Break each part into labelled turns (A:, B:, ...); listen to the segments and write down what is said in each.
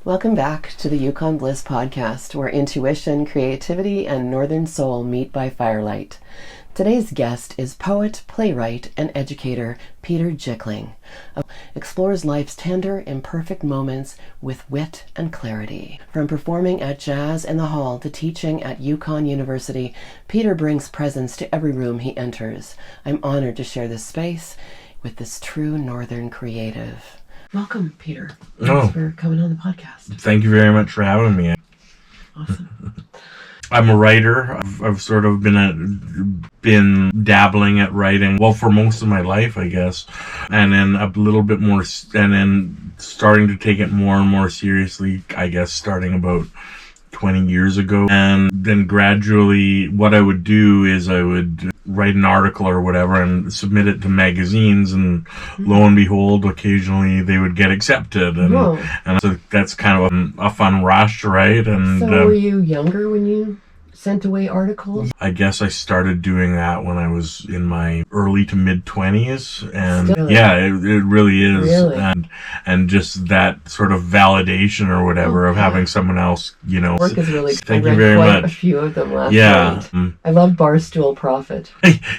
A: Welcome back to the Yukon Bliss Podcast, where intuition, creativity, and northern soul meet by firelight. Today's guest is poet, playwright, and educator Peter Jickling. Explores life's tender, imperfect moments with wit and clarity. From performing at Jazz in the Hall to teaching at Yukon University, Peter brings presence to every room he enters. I'm honored to share this space with this true northern creative. Welcome, Peter. Thanks for coming on the podcast.
B: Thank you very much for having me.
A: Awesome.
B: I'm a writer. I've sort of been dabbling at writing, well, for most of my life, I guess. And then a little bit more, and then starting to take it more and more seriously, I guess, starting about 20 years ago. And then gradually what I would do is I would write an article or whatever and submit it to magazines, and lo and behold, occasionally they would get accepted. And so that's kind of a fun rush, right? And
A: so were you younger when you sent away articles?
B: I guess I started doing that when I was in my early to mid 20s, and
A: Still?
B: Yeah, it really is.
A: Really?
B: And just that sort of validation or whatever of having someone else,
A: Work is really
B: Thank
A: I
B: you
A: read
B: very
A: quite
B: much.
A: a few of them last
B: Yeah.
A: night. I love Barstool Prophet.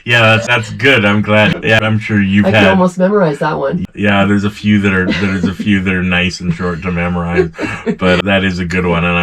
B: Yeah, that's good. I'm glad. Yeah, I'm sure you've
A: I
B: had.
A: can almost memorize that one.
B: Yeah, there's a few that are nice and short to memorize, but that is a good one, and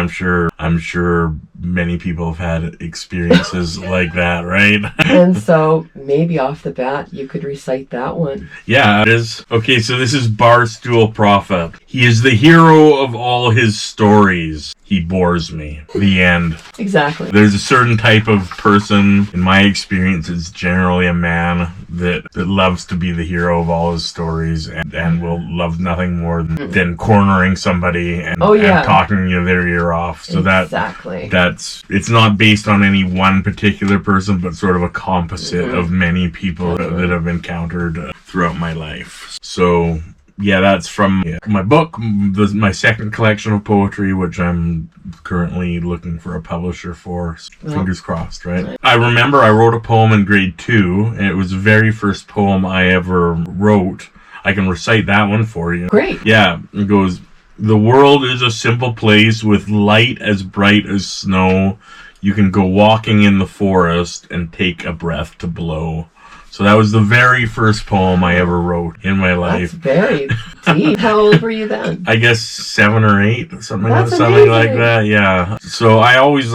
B: I'm sure many people have had experiences like that, right?
A: And so maybe off the bat you could recite that one.
B: Yeah, it is. Okay, so this is Barstool Prophet. He is the hero of all his stories. He bores me. The end.
A: Exactly.
B: There's a certain type of person, in my experience, it's generally a man that loves to be the hero of all his stories and will love nothing more than cornering somebody and talking their ear off. So
A: exactly.
B: it's not based on any one particular person, but sort of a composite of many people that I've encountered throughout my life. So yeah, that's from my book, my second collection of poetry, which I'm currently looking for a publisher for. Fingers crossed, right? I remember I wrote a poem in grade 2, and it was the very first poem I ever wrote. I can recite that one for you.
A: Great.
B: Yeah, it goes, "The world is a simple place with light as bright as snow. You can go walking in the forest and take a breath to blow." So that was the very first poem I ever wrote in my life.
A: That's very deep. How old were you then?
B: I guess 7 or 8, something like
A: amazing.
B: that. Yeah. So I always was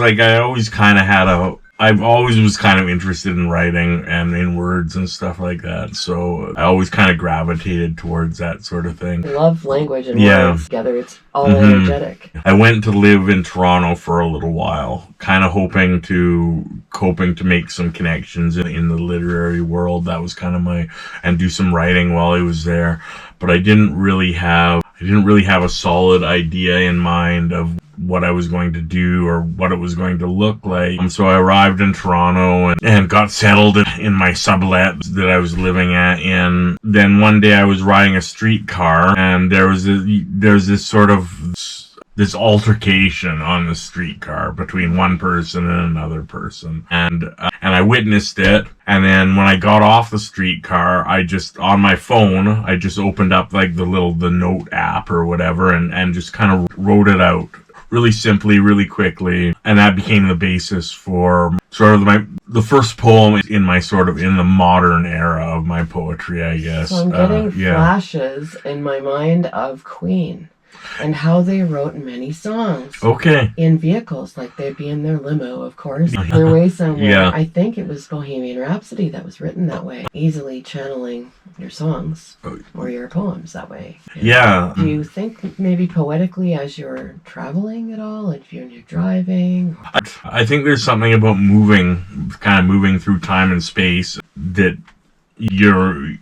B: kind of interested in writing and in words and stuff like that. So I always kind of gravitated towards that sort of thing.
A: Love language and words together. It's all energetic.
B: I went to live in Toronto for a little while, kind of hoping to make some connections in the literary world. That was kind of and do some writing while I was there. But I didn't really have a solid idea in mind of what I was going to do or what it was going to look like. So I arrived in Toronto and got settled in my sublet that I was living at. And then one day I was riding a streetcar, and there's this sort of this altercation on the streetcar between one person and another person, and I witnessed it. And then when I got off the streetcar, on my phone I just opened up like the note app or whatever and just kind of wrote it out really simply, really quickly, and that became the basis for sort of the first poem in the modern era of my poetry, I guess.
A: So I'm getting flashes in my mind of Queen and how they wrote many songs.
B: Okay.
A: In vehicles, like they'd be in their limo, of course, on their way somewhere.
B: Yeah.
A: I think it was Bohemian Rhapsody that was written that way, easily channeling your songs or your poems that way.
B: Yeah.
A: Do you think maybe poetically as you're traveling at all, like if you're driving?
B: I think there's something about moving through time and space that you're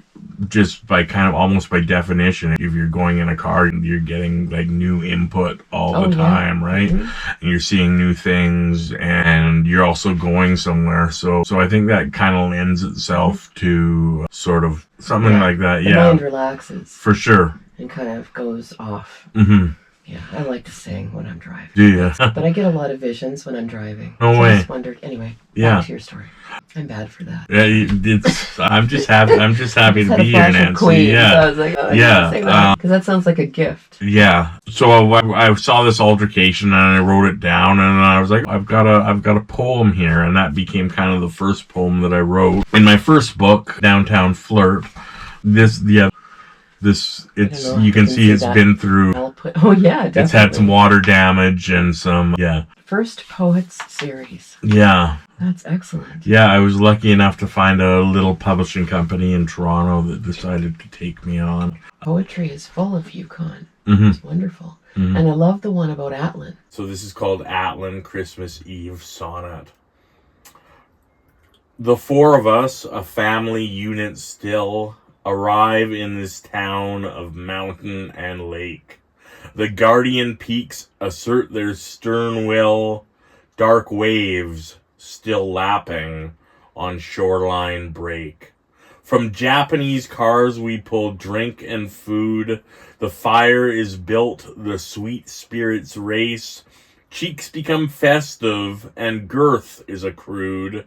B: just by kind of almost by definition, if you're going in a car, you're getting like new input all the time, right? Mm-hmm. And you're seeing new things, and you're also going somewhere. So I think that kind of lends itself to sort of something like that.
A: The mind relaxes
B: for sure,
A: and kind of goes off.
B: Mm-hmm.
A: Yeah, I like to sing when I'm driving.
B: Do you?
A: But I get a lot of visions when I'm driving.
B: No
A: so
B: way.
A: I just wondered. Anyway,
B: Yeah.
A: back to your story. I'm bad for that.
B: Yeah, I'm just happy. I'm just happy to be here, Nancy.
A: Queen,
B: Yeah,
A: so I was like, oh, yeah, because that sounds like a gift.
B: Yeah. So I saw this altercation and I wrote it down, and I was like, I've got a poem here, and that became kind of the first poem that I wrote in my first book, Downtown Flirt. You can see it's been through.
A: Oh yeah, definitely.
B: It's had some water damage and some
A: First Poets series.
B: Yeah.
A: That's excellent.
B: Yeah, I was lucky enough to find a little publishing company in Toronto that decided to take me on.
A: Poetry is full of Yukon.
B: Mm-hmm.
A: It's wonderful. Mm-hmm. And I love the one about Atlin.
B: So this is called Atlin Christmas Eve Sonnet. The four of us, a family unit still, arrive in this town of mountain and lake. The guardian peaks assert their stern will, dark waves still lapping on shoreline break. From Japanese cars we pull drink and food. The fire is built, the sweet spirits race. Cheeks become festive and girth is accrued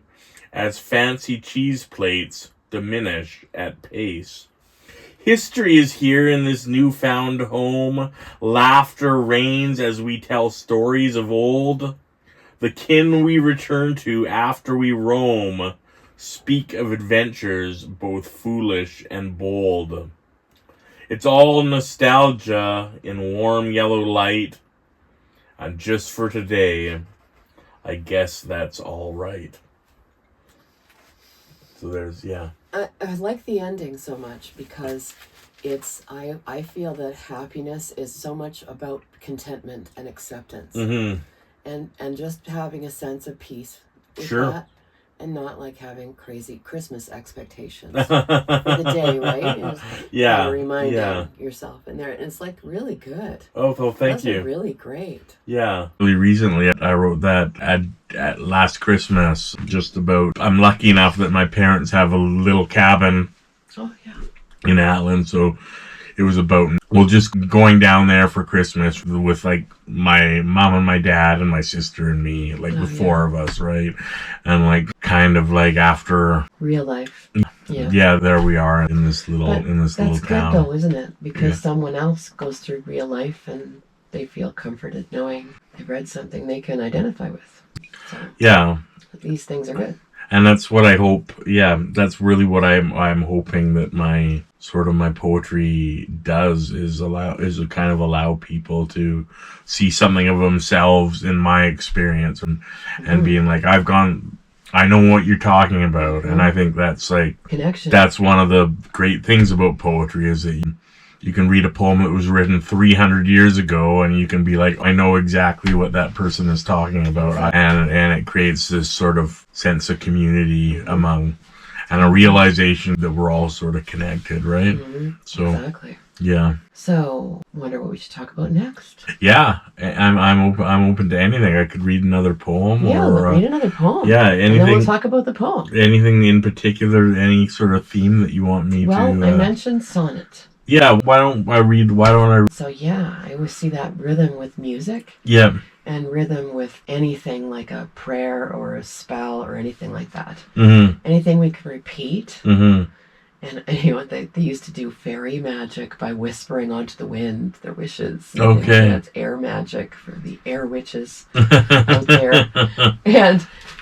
B: as fancy cheese plates diminish at pace. History is here in this newfound home. Laughter reigns as we tell stories of old. The kin we return to after we roam speak of adventures both foolish and bold. It's all nostalgia in warm yellow light. And just for today, I guess that's all right. So there's,
A: I like the ending so much because I feel that happiness is so much about contentment and acceptance.
B: Mm-hmm.
A: And just having a sense of peace with that, and not like having crazy Christmas expectations for the day, right?
B: Yeah.
A: Reminding yourself and it's like really good.
B: Oh, well, thank you.
A: Really great.
B: Yeah. Really recently, I wrote that at last Christmas, just about, I'm lucky enough that my parents have a little cabin in Atlin, so it was about, just going down there for Christmas with like my mom and my dad and my sister and me, like the four of us, right? And like kind of like after
A: real life.
B: Yeah, there we are in this little town. That's
A: good though, isn't it? Because someone else goes through real life and they feel comforted knowing they've read something they can identify with. So these things are good.
B: And that's what I hope. Yeah, that's really what I'm hoping that my poetry does is kind of allow people to see something of themselves in my experience and being like, I know what you're talking about. And I think that's like
A: connection. That's
B: one of the great things about poetry is that you can read a poem that was written 300 years ago and you can be like, I know exactly what that person is talking about. And it creates this sort of sense of community among, and a realization that we're all sort of connected, right?
A: Mm-hmm.
B: So,
A: exactly.
B: Yeah.
A: So, wonder what we should talk about next.
B: Yeah, I'm open to anything. I could read another poem.
A: Yeah, read another poem.
B: Yeah, anything.
A: And then we'll talk about the poem.
B: Anything in particular, any sort of theme that you want me to...
A: Well, I mentioned sonnet.
B: Yeah, why don't I...
A: So yeah, I always see that rhythm with music.
B: Yeah.
A: And rhythm with anything like a prayer or a spell or anything like that.
B: Mm-hmm.
A: Anything we can repeat.
B: Mm-hmm.
A: And they used to do fairy magic by whispering onto the wind their wishes.
B: Okay.
A: That's air magic for the air witches out there.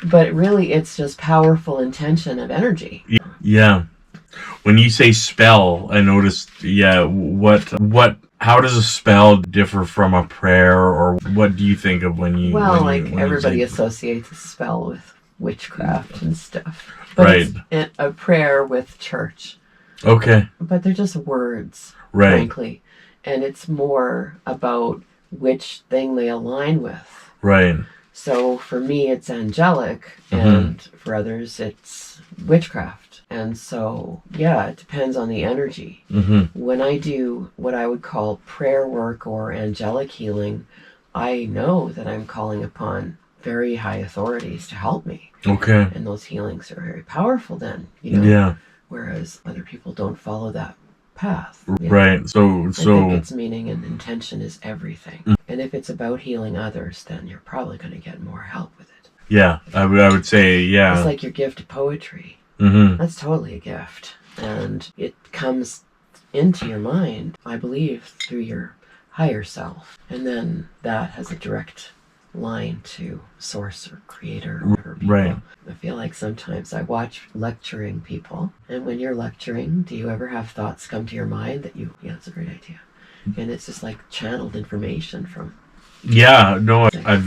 A: But really it's just powerful intention of energy.
B: Yeah. When you say spell, I noticed, how does a spell differ from a prayer, or what do you think of when you...
A: Well, everybody associates a spell with witchcraft and stuff. But it's a prayer with church.
B: Okay.
A: But they're just words,
B: right,
A: frankly. And it's more about which thing they align with.
B: Right.
A: So for me, it's angelic, and for others, it's witchcraft. And so, it depends on the energy.
B: Mm-hmm.
A: When I do what I would call prayer work or angelic healing, I know that I'm calling upon very high authorities to help me.
B: Okay.
A: And those healings are very powerful then,
B: Yeah.
A: Whereas other people don't follow that path.
B: Right. So
A: I think its meaning and intention is everything. And if it's about healing others, then you're probably going to get more help with it.
B: Yeah, I would say, yeah.
A: It's like your gift of poetry. That's totally a gift. And it comes into your mind, I believe, through your higher self. And then that has a direct line to source or creator or whatever people.
B: Right.
A: I feel like sometimes I watch lecturing people, and when you're lecturing, do you ever have thoughts come to your mind that yeah, that's a great idea? And it's just like channeled information from...
B: Yeah, no, I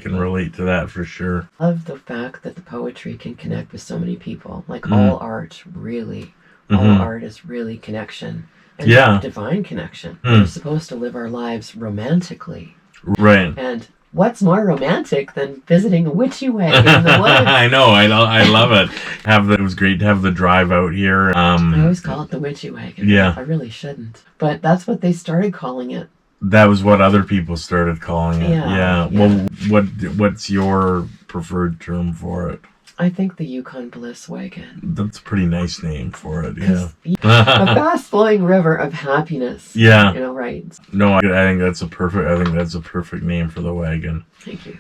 B: can relate to that for sure.
A: I love the fact that the poetry can connect with so many people. Like all art really, all art is really connection. And divine connection. We're supposed to live our lives romantically.
B: Right.
A: And what's more romantic than visiting a witchy wagon in the woods?
B: I know, I love it. It was great to have the drive out here.
A: I always call it the witchy wagon.
B: Yeah.
A: I really shouldn't. But that's what they started calling it.
B: That was what other people started calling it.
A: Yeah.
B: Well, what's your preferred term for it?
A: I think the Yukon Bliss wagon.
B: That's a pretty nice name for it, yeah.
A: A fast-flowing river of happiness.
B: Yeah.
A: Right.
B: No, I think that's a perfect name for the wagon.
A: Thank you.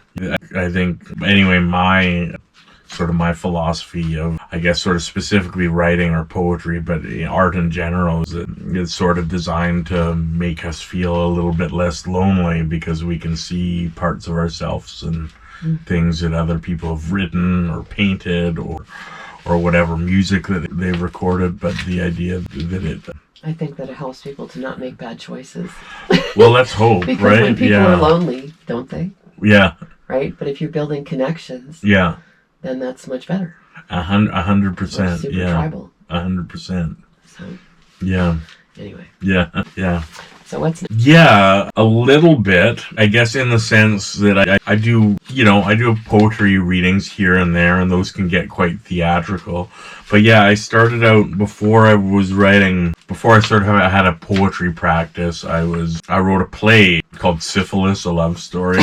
B: I think, anyway, my philosophy of, I guess, sort of specifically writing or poetry, but art in general, is that it's sort of designed to make us feel a little bit less lonely because we can see parts of ourselves and things that other people have written or painted or whatever music that they've recorded. But the idea that
A: I think that it helps people to not make bad choices.
B: Well, let's hope,
A: because
B: right?
A: When people are lonely, don't they?
B: Yeah.
A: Right? But if you're building connections, then that's much better.
B: 100%.
A: Super
B: yeah.
A: tribal.
B: 100%.
A: So.
B: Yeah.
A: Anyway.
B: Yeah.
A: So what's next?
B: Yeah, a little bit, I guess, in the sense that I do poetry readings here and there, and those can get quite theatrical. But yeah, I started out before I had a poetry practice. I wrote a play called Syphilis, a love story.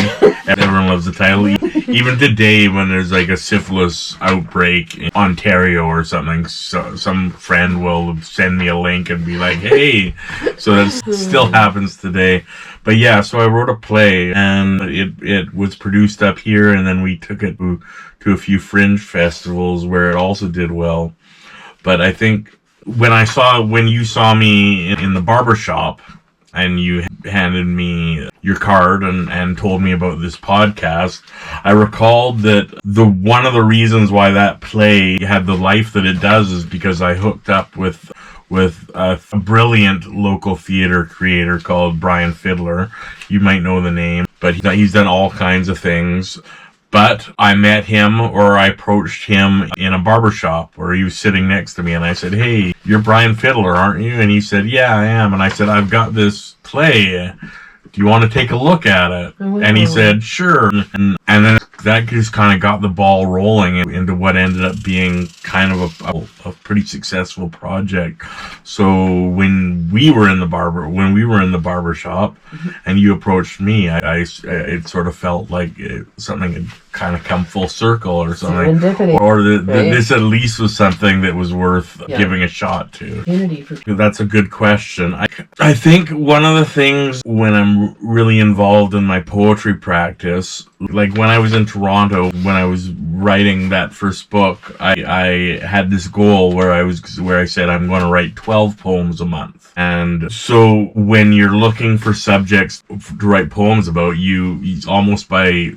B: And everyone loves the title. Even today, when there's like a syphilis outbreak in Ontario or something, so some friend will send me a link and be like, hey. So that still happens today. But yeah, so I wrote a play, and it was produced up here, and then we took it to a few fringe festivals where it also did well. But I think when you saw me in the barber shop and you handed me your card and told me about this podcast, I recalled that one of the reasons why that play had the life that it does is because I hooked up with a brilliant local theater creator called Brian Fiddler. You might know the name, but he's done all kinds of things. But I met him, or I approached him in a barbershop where he was sitting next to me, and I said, hey, you're Brian Fiddler, aren't you? And he said, yeah, I am. And I said, I've got this play. Do you want to take a look at it? Oh. And he said, sure. And then that just kind of got the ball rolling into what ended up being kind of a pretty successful project. So when we were in the barber shop and you approached me, it sort of felt like something had kind of come full circle or something.
A: Serendipity.
B: Or this at least was something that was worth giving a shot to. That's a good question. I think one of the things when I'm really involved in my poetry practice, like when I was in Toronto, when I was writing that first book, I had this goal where I said I'm going to write 12 poems a month. And so when you're looking for subjects to write poems about, you almost by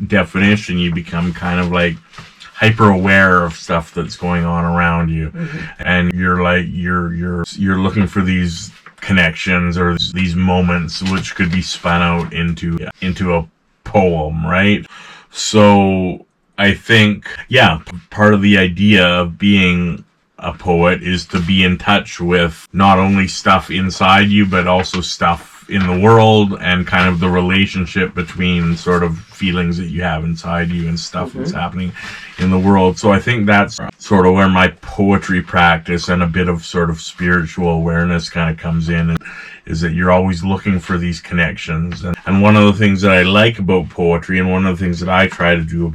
B: definition, you become kind of like hyper aware of stuff that's going on around you. And you're like, you're looking for these connections or these moments which could be spun out into a poem, right? So I think, part of the idea of being a poet is to be in touch with not only stuff inside you, but also stuff in the world and kind of the relationship between sort of feelings that you have inside you and stuff that's happening in the world. So I think that's sort of where my poetry practice and a bit of sort of spiritual awareness kind of comes in, is that you're always looking for these connections. And one of the things that I like about poetry, and one of the things that I try to do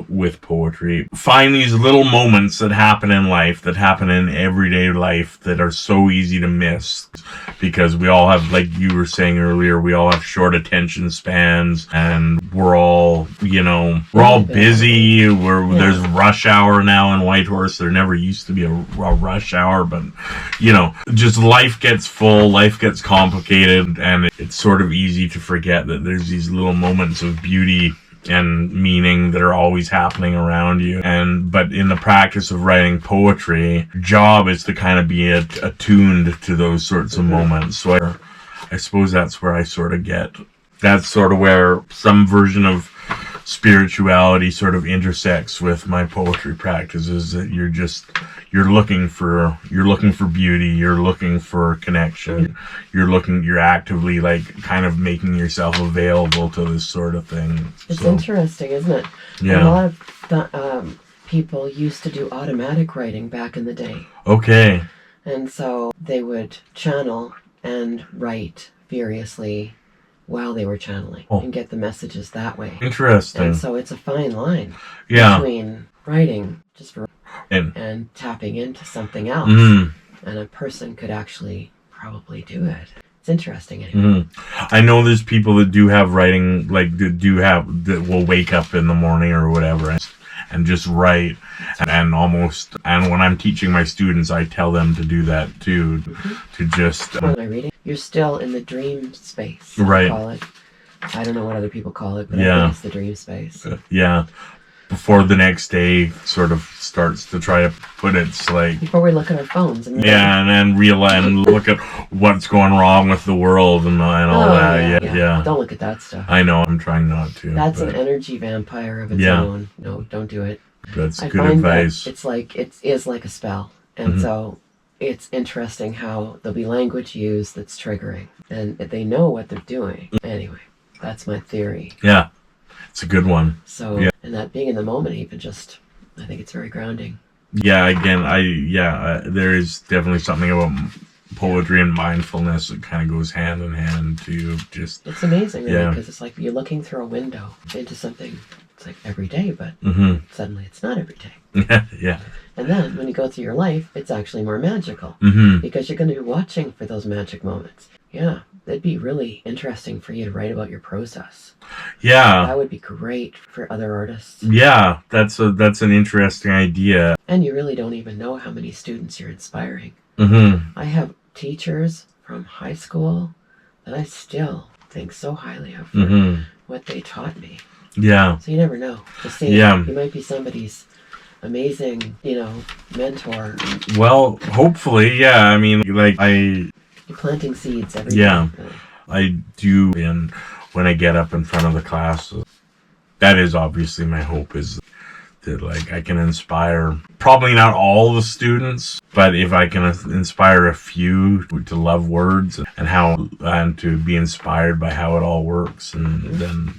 B: with poetry, find these little moments that happen in life, that happen in everyday life, that are so easy to miss, because we all have, like you were saying earlier, we all have short attention spans, and we're all busy. There's rush hour now in Whitehorse. There never used to be a rush hour, but just life gets full, life gets complicated, and it's sort of easy to forget that there's these little moments of beauty and meaning that are always happening around you. But in the practice of writing poetry, job is to kind of be attuned to those sorts of moments. So I suppose that's where I sort of get, that's sort of where some version of spirituality sort of intersects with my poetry practice, is that you're looking for beauty, you're looking for connection, you're actively like kind of making yourself available to this sort of thing.
A: It's interesting, isn't it?
B: Yeah.
A: A lot of people used to do automatic writing back in the day.
B: Okay.
A: And so they would channel and write furiously while they were channeling and get the messages that way.
B: Interesting.
A: And so it's a fine line between writing just for and tapping into something else. And a person could actually probably do it. It's interesting anyway.
B: I know there's people that do have writing, like that will wake up in the morning or whatever and just write, and when I'm teaching my students, I tell them to do that too, to just
A: when I read it, you're still in the dream space,
B: right?
A: I call it. I don't know what other people call it, but I think it's the dream space.
B: Before the next day sort of starts to try to put its like,
A: before we look at our phones and
B: and realize and look at what's going wrong with the world and all that. Yeah.
A: Don't look at that stuff.
B: I know, I'm trying not to.
A: That's an energy vampire of its own. No, don't do it.
B: That's good advice.
A: It's like it is like a spell, and so it's interesting how there'll be language used that's triggering, and they know what they're doing. Anyway, that's my theory.
B: Yeah, it's a good one.
A: So, and that being in the moment, even just, I think it's very grounding.
B: Yeah, again, there is definitely something about poetry and mindfulness that kind of goes hand in hand to just.
A: It's amazing, really, because it's like you're looking through a window into something. It's like every day, but suddenly it's not every day.
B: Yeah.
A: And then when you go through your life, it's actually more magical because you're going to be watching for those magic moments. Yeah, that'd be really interesting for you to write about your process.
B: Yeah,
A: that would be great for other artists.
B: Yeah, that's an interesting idea.
A: And you really don't even know how many students you're inspiring. I have teachers from high school that I still think so highly of for what they taught me. Yeah. So you never know. You might be somebody's amazing, mentor.
B: Well, hopefully, yeah. I mean, like
A: you're planting seeds every day.
B: I do, and when I get up in front of the class, that is obviously my hope, is that like I can inspire probably not all the students, but if I can inspire a few to love words and to be inspired by how it all works, and then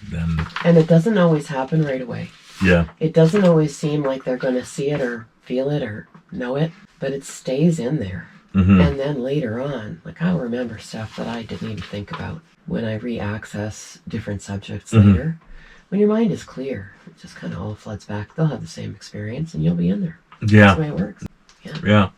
A: and it doesn't always happen right away.
B: Yeah,
A: it doesn't always seem like they're going to see it or feel it or know it, but it stays in there. And then later on, like I'll remember stuff that I didn't even think about when I re-access different subjects later. When your mind is clear, it just kind of all floods back. They'll have the same experience and you'll be in there.
B: Yeah.
A: That's the way it works. Yeah.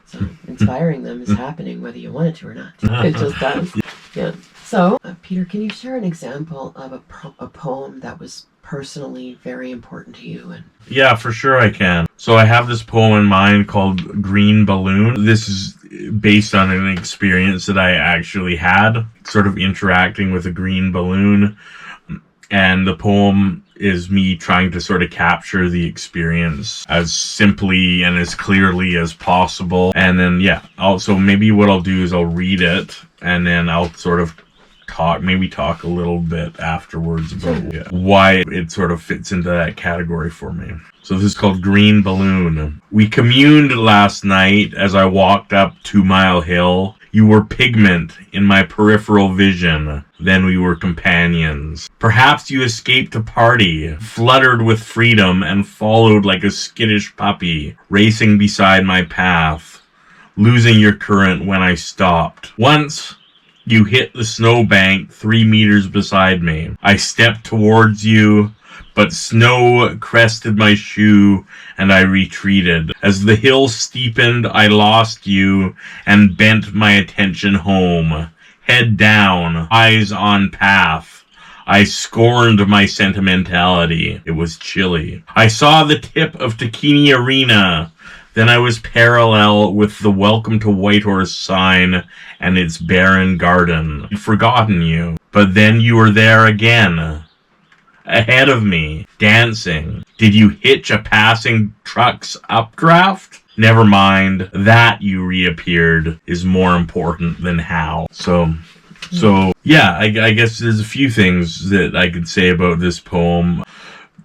A: So inspiring them is happening whether you want it to or not. It just does. Yeah. So, Peter, can you share an example of a poem that was personally very important to you?
B: Yeah, for sure I can. So I have this poem in mind called Green Balloon. This is based on an experience that I actually had, sort of interacting with a green balloon. And the poem is me trying to sort of capture the experience as simply and as clearly as possible. And then, also maybe what I'll do is I'll read it and then I'll sort of talk a little bit afterwards about why it sort of fits into that category for me. So this is called Green Balloon. We communed last night as I walked up 2 Mile Hill. You were pigment in my peripheral vision. Then we were companions. Perhaps you escaped a party, fluttered with freedom, and followed like a skittish puppy, racing beside my path, losing your current when I stopped. Once, you hit the snowbank 3 meters beside me. I stepped towards you, but snow crested my shoe, and I retreated. As the hill steepened, I lost you and bent my attention home. Head down, eyes on path. I scorned my sentimentality. It was chilly. I saw the tip of Takini Arena. Then I was parallel with the Welcome to Whitehorse sign and its barren garden. I'd forgotten you, but then you were there again. Ahead of me, dancing. Did you hitch a passing truck's updraft? Never mind. That you reappeared is more important than how. So yeah, I guess there's a few things that I could say about this poem.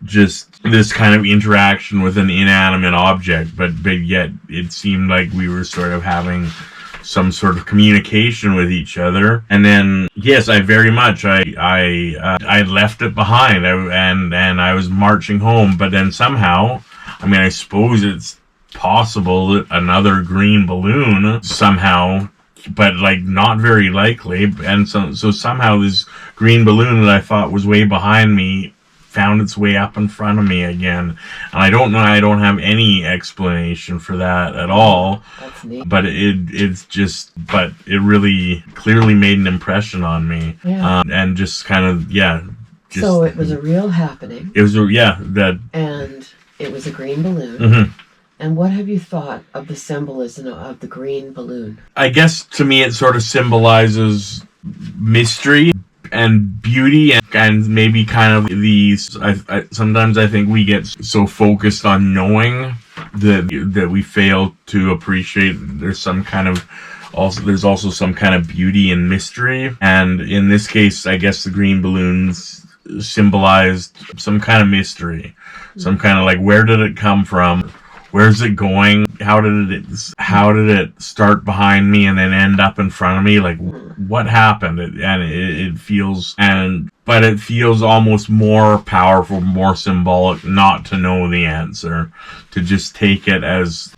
B: Just this kind of interaction with an inanimate object, but yet it seemed like we were sort of having some sort of communication with each other. And then, yes, I very much, I left it behind, and I was marching home, but then somehow, I mean, I suppose it's possible that another green balloon somehow, but like not very likely, and so somehow this green balloon that I thought was way behind me found its way up in front of me again. And I don't know, I don't have any explanation for that at all.
A: That's neat.
B: But but it really clearly made an impression on me.
A: Yeah.
B: And just kind of, yeah.
A: So it was a real happening.
B: It was,
A: And it was a green balloon.
B: Mm-hmm.
A: And what have you thought of the symbolism of the green balloon?
B: I guess to me it sort of symbolizes mystery and beauty, and maybe kind of these. Sometimes I think we get so focused on knowing that we fail to appreciate there's also some kind of beauty and mystery. And in this case, I guess the green balloons symbolized some kind of mystery, some kind of like, where did it come from? Where's it going? How did it start behind me and then end up in front of me? Like, what happened? It feels almost more powerful, more symbolic not to know the answer, to just take it as,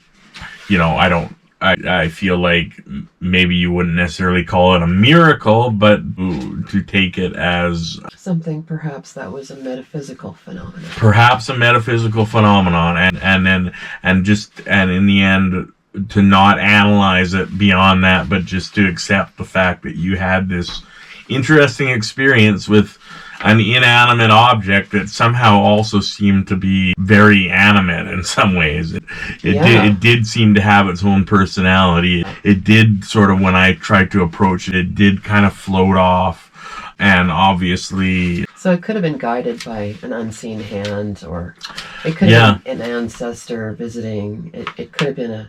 B: I feel like maybe you wouldn't necessarily call it a miracle, but to take it as
A: something perhaps that was a metaphysical phenomenon.
B: Perhaps a metaphysical phenomenon, and in the end, to not analyze it beyond that, but just to accept the fact that you had this interesting experience with an inanimate object that somehow also seemed to be very animate in some ways. It did seem to have its own personality. It did sort of, when I tried to approach it, it did kind of float off. And obviously...
A: So it could have been guided by an unseen hand, or it could have been an ancestor visiting. It could have been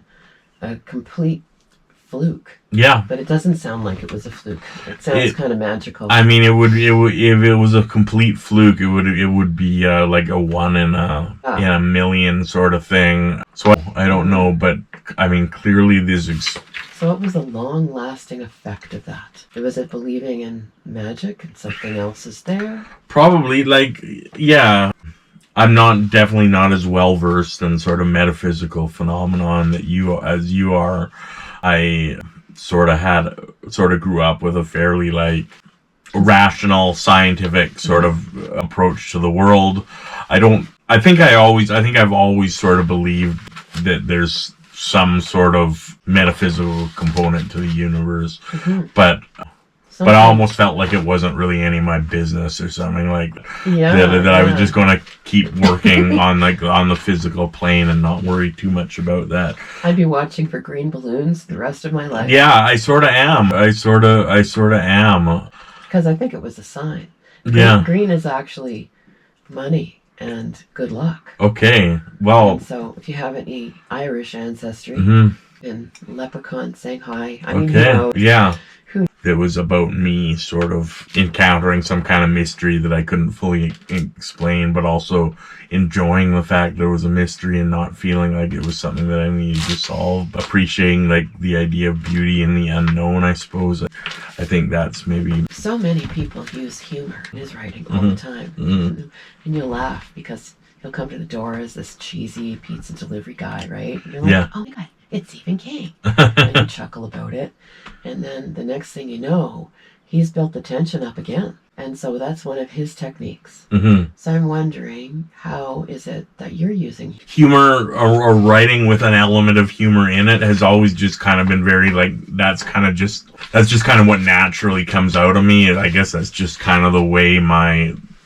A: a complete fluke.
B: Yeah.
A: But it doesn't sound like it was a fluke. It sounds kind of magical.
B: I mean, it would if it was a complete fluke, it would be like a one in a million sort of thing. So I don't know, but I mean, clearly this.
A: So what was the long-lasting effect of that? Was it believing in magic and something else is there?
B: Probably, I'm definitely not as well versed in sort of metaphysical phenomenon as you are. I sort of grew up with a fairly rational, scientific sort of approach to the world. I think I've always sort of believed that there's some sort of metaphysical component to the universe, but I almost felt like it wasn't really any of my business or something like that. I was just going to keep working on the physical plane and not worry too much about that.
A: I'd be watching for green balloons the rest of my life.
B: Yeah, I sort of am. I sort of am.
A: Because I think it was a sign. Green is actually money and good luck.
B: Okay, well.
A: And so if you have any Irish ancestry, and leprechaun saying hi. I mean,
B: okay, yeah. that was about me sort of encountering some kind of mystery that I couldn't fully explain, but also enjoying the fact there was a mystery and not feeling like it was something that I needed to solve. Appreciating like the idea of beauty in the unknown, I suppose. I think that's maybe...
A: So many people use humor in his writing all the time. And you'll laugh because he'll come to the door as this cheesy pizza delivery guy, right? And you're like, oh my God, it's Stephen King. And you chuckle about it. And then the next thing you know, he's built the tension up again. And so that's one of his techniques. So I'm wondering, how is it that you're using
B: humor or writing with an element of humor in it has always just kind of been very like, that's just kind of what naturally comes out of me. I guess that's just kind of the way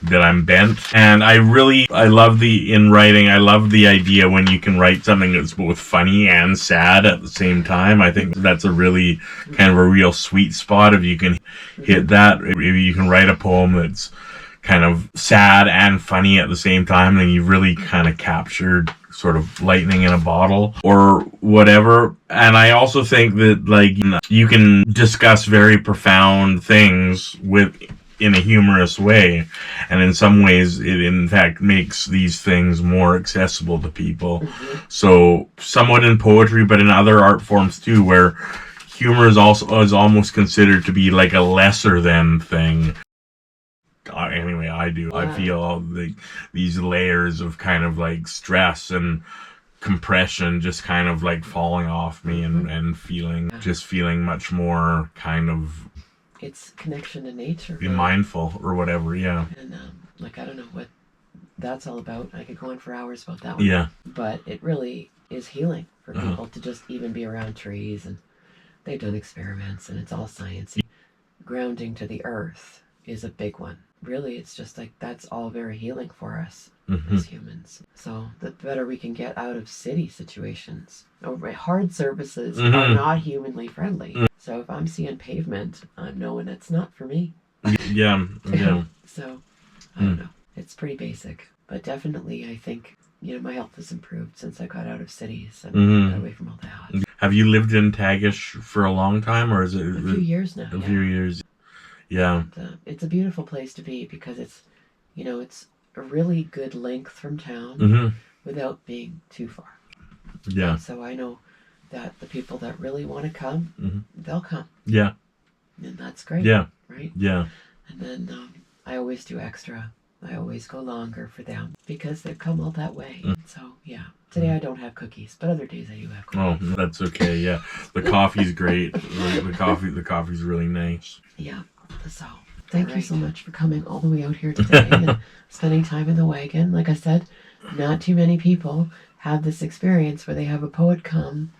B: that I'm bent. And I love in writing, I love the idea when you can write something that's both funny and sad at the same time. I think that's a really kind of a real sweet spot if you can hit that. If you can write a poem that's kind of sad and funny at the same time, then you've really kind of captured sort of lightning in a bottle or whatever. And I also think that like you can discuss very profound things in a humorous way, and in some ways it in fact makes these things more accessible to people. So somewhat in poetry, but in other art forms too, where humor is almost considered to be like a lesser than thing. Anyway, I do. I feel these layers of kind of like stress and compression just kind of like falling off me and feeling much more kind of...
A: It's connection to nature.
B: Be mindful or whatever, yeah.
A: And like, I don't know what that's all about. I could go on for hours about that one.
B: Yeah.
A: But it really is healing for people to just even be around trees. And they've done experiments and it's all science. Grounding to the earth is a big one. Really, it's just like that's all very healing for us as humans. So the better we can get out of city situations. Hard surfaces are not humanly friendly. So if I'm seeing pavement, I'm knowing it's not for me.
B: Yeah.
A: So I don't know. It's pretty basic, but definitely I think my health has improved since I got out of cities and got away from all that.
B: Have you lived in Tagish for a long time, or is it
A: a few years now?
B: A few years. Yeah.
A: It's a beautiful place to be because it's a really good length from town without being too far.
B: Yeah.
A: And so I know that the people that really want to come, they'll come.
B: Yeah.
A: And that's great.
B: Yeah.
A: Right?
B: Yeah.
A: And then I always do extra. I always go longer for them because they've come all that way. So, yeah. Today I don't have cookies, but other days I do have cookies.
B: Oh, that's okay. Yeah. The coffee's great. The coffee's really nice.
A: Yeah. So, thank you so much for coming all the way out here today and spending time in the wagon. Like I said, not too many people have this experience where they have a poet come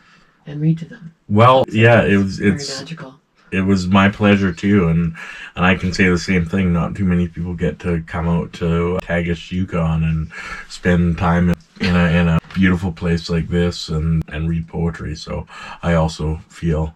A: and read to them. Well, so
B: yeah,
A: it's very magical.
B: It was my pleasure too, and I can say the same thing. Not too many people get to come out to Tagish, Yukon, and spend time in a beautiful place like this and read poetry. So I also feel.